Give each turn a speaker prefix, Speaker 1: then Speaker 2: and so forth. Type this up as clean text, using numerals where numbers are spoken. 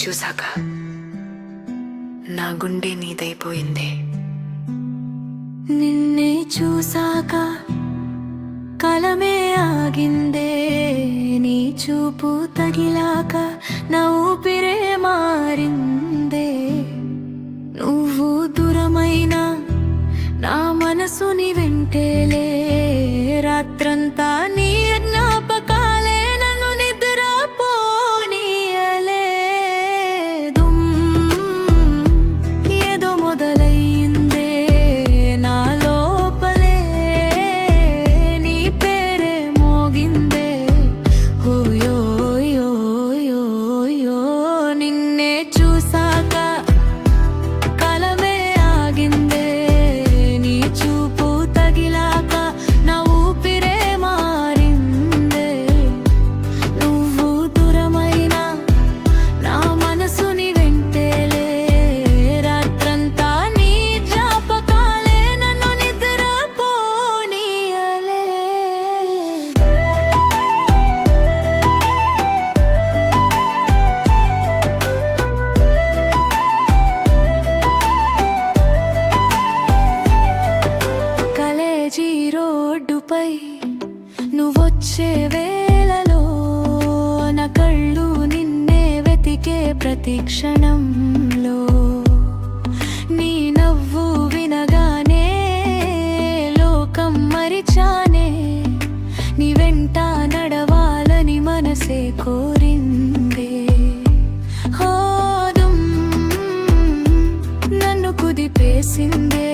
Speaker 1: చూసాక నా గుండె నీదైపోయిందే.
Speaker 2: నిన్నే చూసాక కలమే ఆగిందే, నీ చూపు తగిలాక నా ఊపిరే మారిందే. నువ్వు దూరమైనా నా మనసుని వెంటేలే, రాత్రంతా నీ జ్ఞాపకాలే నన్ను నిద్రపోనీయలేదు. ఏదో మొదలైందే నా లోపలే, నీ పేరే మోగిందే. ఓయోయోయోయో నిన్నే చూసాక కలమే ఆగిందే, నీ చూపు తగిలాక నా ఊపిరే మారిందే. నువ్వు దూరమైనా నా మనసుని వెంటేలే, రాత్రంతా నీ జ్ఞాపకాలే నన్ను నిద్రపోనీయలే. కాలేజీ రోడ్డుపై నువ్వొచ్చే వేళలో నా కళ్ళు నిన్నే వెతికే ప్రతి క్షణంలో. నీ నవ్వు వినగానే లోకం మరిచానే, నీ వెంట నడవాలని మనసే కోరిందే. హోదం నన్ను కుదిపేసిందే,